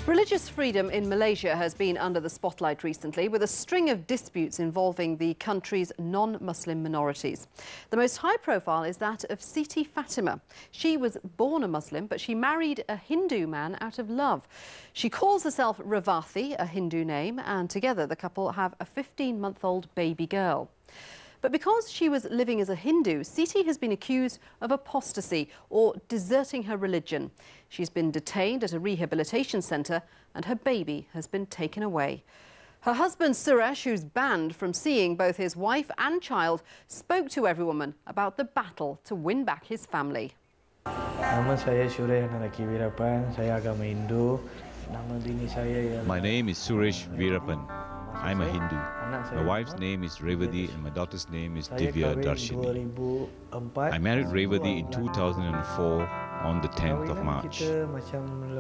Religious freedom in Malaysia has been under the spotlight recently, with a string of disputes involving the country's non-Muslim minorities. The most high profile is that of Siti Fatima. She was born a Muslim, but she married a Hindu man out of love. She calls herself Revathi, a Hindu name, and together the couple have a 15-month-old baby girl. But because she was living as a Hindu, Siti has been accused of apostasy, or deserting her religion. She's been detained at a rehabilitation centre and her baby has been taken away. Her husband Suresh, who's banned from seeing both his wife and child, spoke to Everywoman about the battle to win back his family. Nama saya Suresh Veerapan, saya agama Hindu. Nama dini saya ialah... My name is Suresh Veerapan. I'm a Hindu. My wife's name is Revathi and my daughter's name is Divya Darshini. I married Revathi in 2004 on the 10th of March.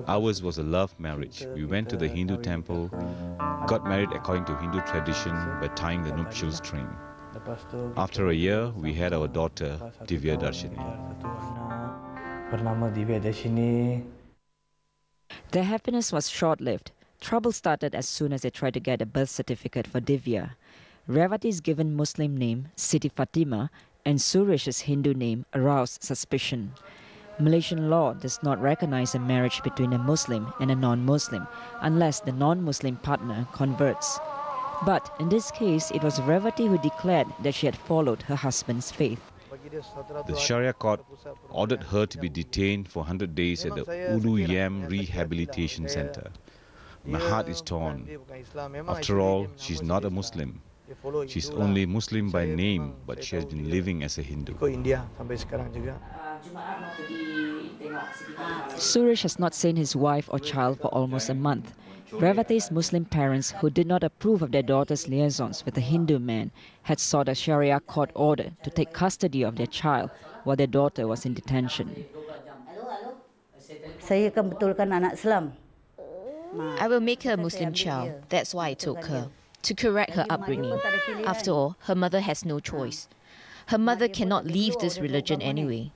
Ours was a love marriage. We went to the Hindu temple, got married according to Hindu tradition by tying the nuptial string. After a year, we had our daughter, Divya Darshini. Their happiness was short-lived. Trouble started as soon as they tried to get a birth certificate for Divya. Revathi's given Muslim name, Siti Fatima, and Suresh's Hindu name aroused suspicion. Malaysian law does not recognize a marriage between a Muslim and a non-Muslim unless the non-Muslim partner converts. But in this case, it was Revathi who declared that she had followed her husband's faith. The Sharia court ordered her to be detained for 100 days at the Ulu Yam Rehabilitation Center. My heart is torn. After all, she's not a Muslim. She's only Muslim by name, but she has been living as a Hindu. Suresh has not seen his wife or child for almost a month. Revathi's Muslim parents, who did not approve of their daughter's liaisons with a Hindu man, had sought a Sharia court order to take custody of their child while their daughter was in detention. Saya akan betulkan anak Islam. I will make her a Muslim child. That's why I took her, to correct her upbringing. After all, her mother has no choice. Her mother cannot leave this religion anyway.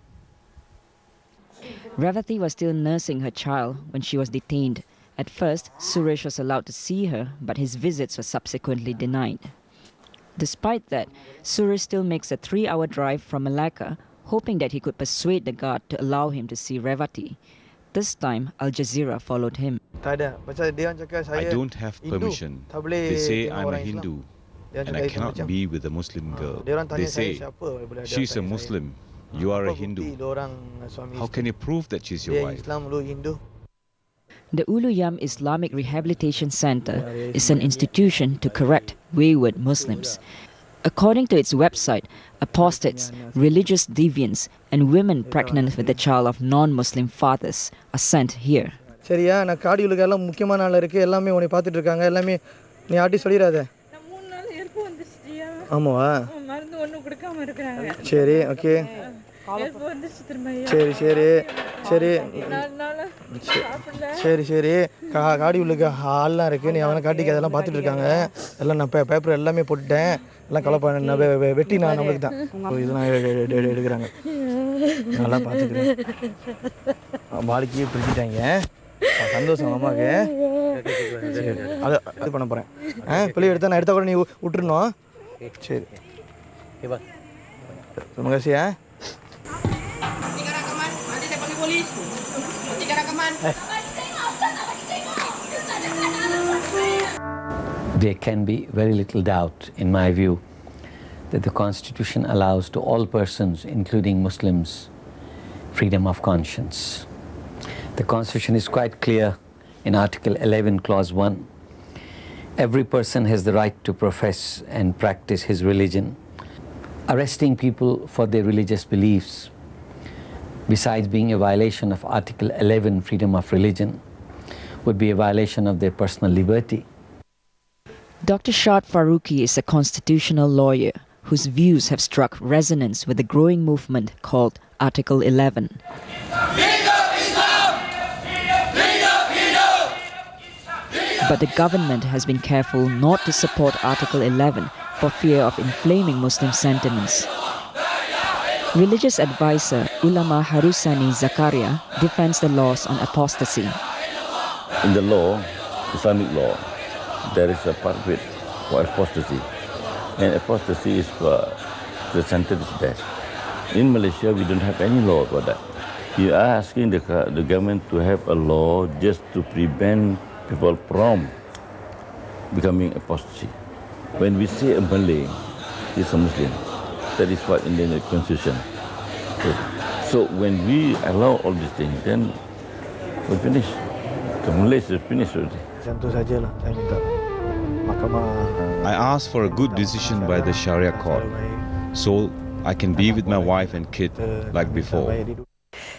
Revathi was still nursing her child when she was detained. At first, Suresh was allowed to see her, but his visits were subsequently denied. Despite that, Suresh still makes a 3-hour drive from Malacca, hoping that he could persuade the guard to allow him to see Revathi. This time, Al-Jazeera followed him. I don't have permission. They say I'm a Hindu and I cannot be with a Muslim girl. They say, she's a Muslim, you are a Hindu. How can you prove that she's your wife? The Ulu Yam Islamic Rehabilitation Center is an institution to correct wayward Muslims. According to its website, apostates, religious deviants, and women pregnant with a child of non-Muslim fathers are sent here. சரியா நான் கார்டியோலுக்கு எல்லாம் முக்கியமான ஆளா இருக்கு எல்லாமே உன்னை பார்த்துட்டு இருக்காங்க எல்லாமே நீ ஆட்டி சொல்லிராத நான் 3 நாள் ஹெல்ப் வந்துச்சியா ஆமாவா மருந்து ஒண்ணு கொடுக்காம இருக்காங்க சரி ஓகே ஹெல்ப் வந்துச்சு திரும்பையா சரி சரி சரி 4 நாள் சாப்பிடல சரி சரி கார்டியோலுக்கு ஆளலாம் இருக்கு நீ அவனை காட்டிக்க அதெல்லாம் பார்த்துட்டு இருக்காங்க எல்லாம் நான் பேப்பர் எல்லாமே போட்டுட்டேன் எல்லாம் கலப்பா நான் வெட்டி நான் நமக்கு தான் இதெல்லாம் எடுக்கறாங்க நல்லா பாத்துக்கிறேன் வாழ்க்கையே பிரிச்சிட்டாங்க சந்தோஷம் அம்மாக்கு அது பண்ண போறேன் பிள்ளை எடுத்தா நான் எடுத்த கூட நீ விட்டுறணும் சரி okay மகசியா There can be very little doubt, in my view, that the Constitution allows to all persons, including Muslims, freedom of conscience. The Constitution is quite clear in Article 11, Clause 1. Every person has the right to profess and practice his religion. Arresting people for their religious beliefs, besides being a violation of Article 11, freedom of religion, would be a violation of their personal liberty. Dr. Shad Faruqi is a constitutional lawyer whose views have struck resonance with the growing movement called Article 11. But the government has been careful not to support Article 11 for fear of inflaming Muslim sentiments. Religious advisor Ulama Harusani Zakaria defends the laws on apostasy. in the law, Islamic law, there is a part of it for apostasy. And apostasy is the sentence is death. In Malaysia, we don't have any law about that. We are asking the government to have a law just to prevent people from becoming apostasy. When we say a Malay is a Muslim, that is what in the Constitution. So when we allow all these things, then we finish. The Malays are finished already. I asked for a good decision by the Sharia court, so I can be with my wife and kid like before.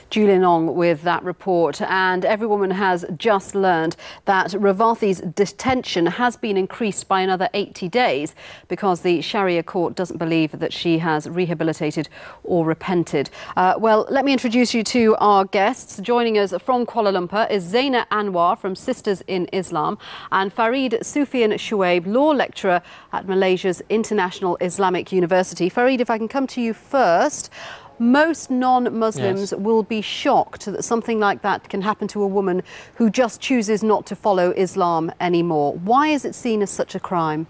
Julian Ong with that report. And every woman has just learned that Revathi's detention has been increased by another 80 days because the Sharia court doesn't believe that she has rehabilitated or repented. Well, let me introduce you to our guests. Joining us from Kuala Lumpur is Zaina Anwar from Sisters in Islam and Farid Sufian Shuaib, law lecturer at Malaysia's International Islamic University. Farid, if I can come to you first. Most non-Muslims will be shocked that something like that can happen to a woman who just chooses not to follow Islam anymore. Why is it seen as such a crime?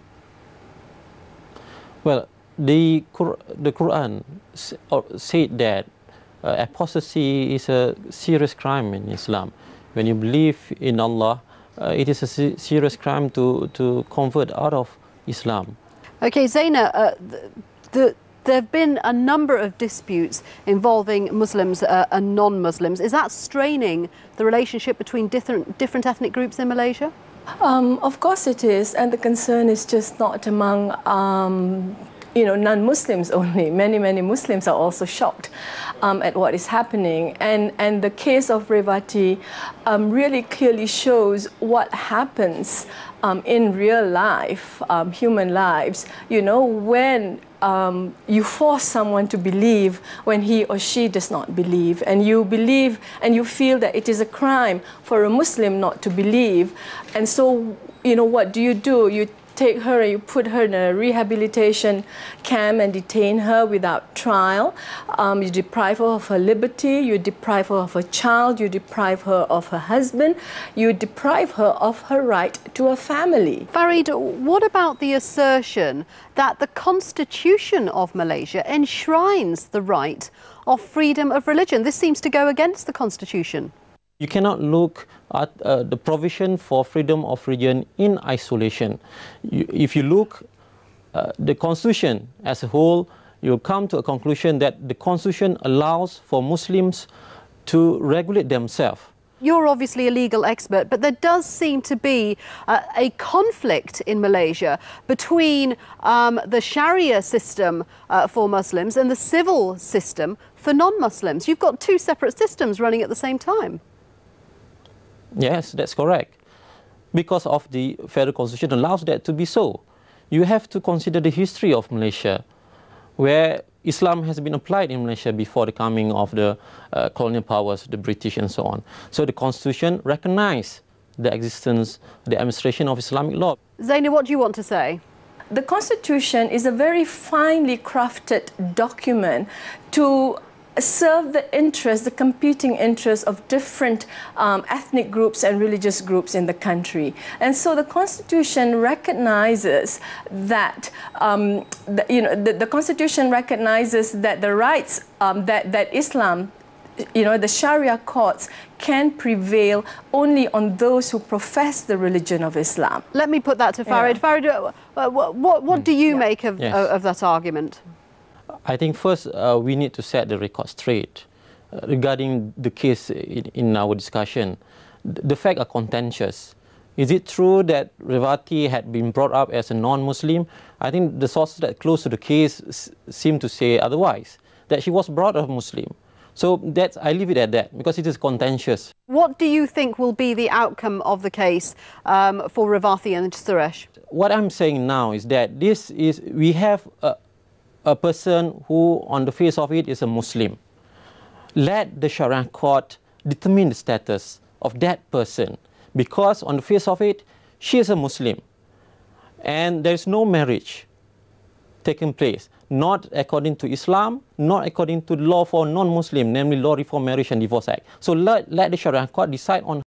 Well, the Quran said that apostasy is a serious crime in Islam. When you believe in Allah, it is a serious crime to convert out of Islam. Okay, Zaina, there have been a number of disputes involving Muslims and non-Muslims. Is that straining the relationship between different ethnic groups in Malaysia? Of course it is, and the concern is just not among non-Muslims only. Many Muslims are also shocked at what is happening, and the case of Revathi really clearly shows what happens in real life, human lives. You know, when you force someone to believe when he or she does not believe, and you believe and you feel that it is a crime for a Muslim not to believe, and so, you know, what do? You take her and you put her in a rehabilitation camp and detain her without trial. You deprive her of her liberty, you deprive her of her child, you deprive her of her husband, you deprive her of her right to a family. Farid, what about the assertion that the Constitution of Malaysia enshrines the right of freedom of religion? This seems to go against the Constitution. You cannot look at the provision for freedom of religion in isolation. If you look the Constitution as a whole, you'll come to a conclusion that the Constitution allows for Muslims to regulate themselves. You're obviously a legal expert, but there does seem to be a conflict in Malaysia between the Sharia system for Muslims and the civil system for non-Muslims. You've got two separate systems running at the same time. Yes, that's correct. Because of the federal constitution allows that to be so. You have to consider the history of Malaysia, where Islam has been applied in Malaysia before the coming of the colonial powers, the British and so on. So the constitution recognized the existence, the administration of Islamic law. Zaina, what do you want to say? The Constitution is a very finely crafted document to serve the interests, the competing interests of different ethnic groups and religious groups in the country. And so the Constitution recognizes that, the Constitution recognizes that the rights that Islam, the Sharia courts can prevail only on those who profess the religion of Islam. Let me put that to Farid. Farid, what do you make of that argument? I think first we need to set the record straight regarding the case in our discussion. The facts are contentious. Is it true that Revathi had been brought up as a non-Muslim? I think the sources that close to the case seem to say otherwise, that she was brought up Muslim. So I leave it at that because it is contentious. What do you think will be the outcome of the case for Revathi and Suresh? What I'm saying now is that we have a person who on the face of it is a Muslim. Let the Sharia court determine the status of that person, because on the face of it, she is a Muslim. And there is no marriage taking place, not according to Islam, not according to the law for non-Muslim, namely Law Reform Marriage and Divorce Act. So let the Sharia court decide on